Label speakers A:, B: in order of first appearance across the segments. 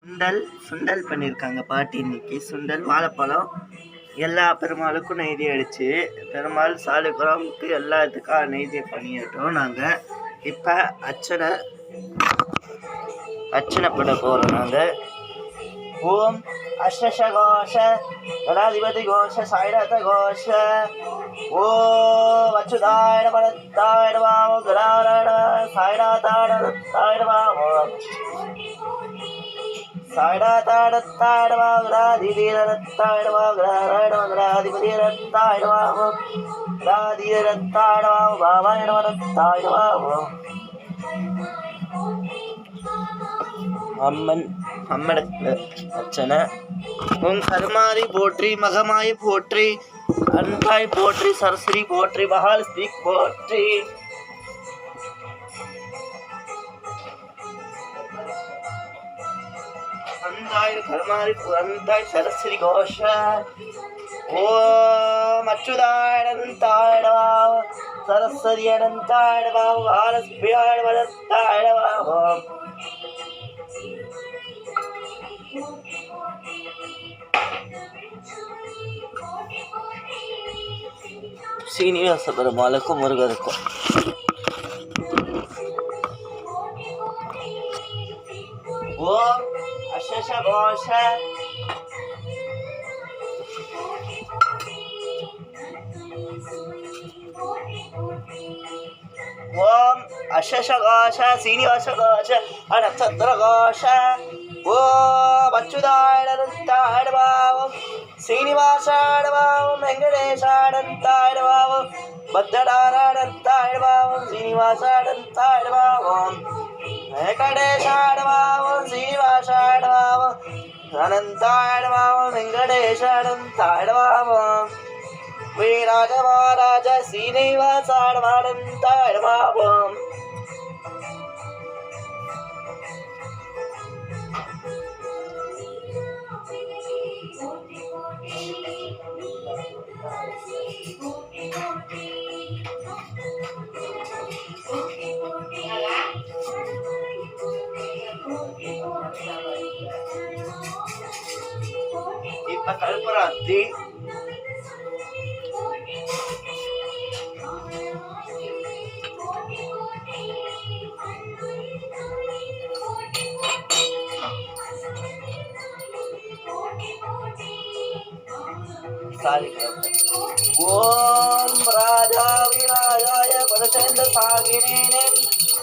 A: சுண்டல் சுண்டல் பண்ணியிருக்காங்க பாட்டி இன்னைக்கு. சுண்டல் வாழைப்பழம் எல்லா பெருமாளுக்கும் நெய்தி அடிச்சு, பெருமாள் சாலிகிராமுக்கு எல்லாத்துக்கும் நெய்தியை பண்ணிட்டோம். நாங்கள் இப்போ அர்ச்சனை பண்ண போகிறோம். நாங்கள் ஓம் அஷ்டஷ கோஷ கணாதிபதி கோஷ சாய்நாத கோஷ ஓ அச்சுதாய பரத்தாய நமோ கணாராயண சாய்நாதாய ரத்தாய நமோ சாய்நாதாய நமோ கணாதிபதி ரத்தாய நமோ கணாராயண கணாதிபதி ரத்தாய நமோ கணாதிபதி ரத்தாய நமோ பாவாய நமோ ரத்தாய நமோ. அம்மனுக்கு அர்ச்சனை. உன் கருமாரி போற்றி, மகமாய் போற்றி, அன்பாய் போற்றி, சரஸ்வதி போற்றி, மகாலட்சுமி போற்றி. அந்தாய் கருமாரி அந்தாய் சரஸ்வதி கோஷ ஓம் அச்சுதாயனந்தாய நமோ சரஸ்வதி அனந்தாய நமோ மகாலட்சுமியாய வளர்த்தாய நமோ. சீனிவாச பெருமாளுக்கும் முருகருக்கும் ஓம் அஷ்டஷ கோஷ ஓம் அஷ்டஷ கோஷ சீனிவாச கோஷ நட்சத்திர கோஷ ஓம் அச்சுதாயனந்தாய நமோ சீனிவாசாய நமோ வெங்கடேசாயனந்தாய நமோ பத்ரநாராயணந்தாய நமோ சீனிவாசாயனந்தாய நமோ வெங்கடேசாய நமோ சீனிவாசாய நமோ அனந்தாய நமோ வெங்கடேசாயனந்தாய நமோ வீராஜ மகாராஜ சீனிவாசாய அனந்தாய நமோ. இப்ப கல்பராத்திரி. ஓம் ராஜாவிராஜாய பரசேந்திர சாகினே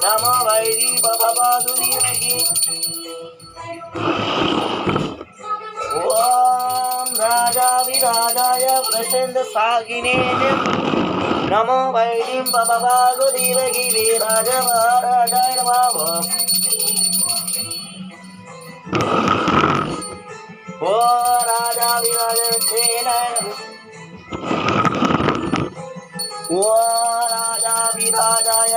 A: நமோ வைதி பபாதுதீமகி. ஓம் ராஜாவிராஜாய பரசேந்திர சாகினே நமோ வைதி பபாதுதீமகி வீராஜ மகாராஜாய நமோ. ஓ ராஜாவிராஜ ஓ ராஜாவிராஜாய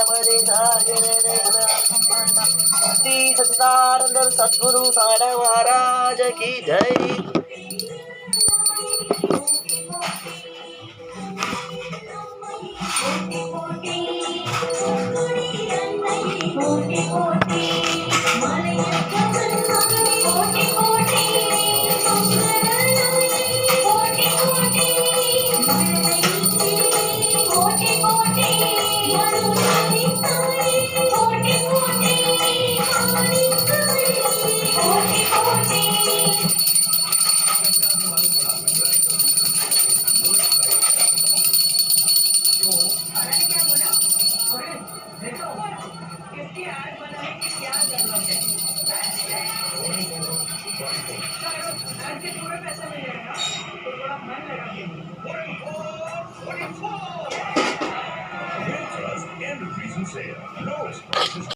A: श्री सच्चिदानंद सद्गुरु साईं महाराज की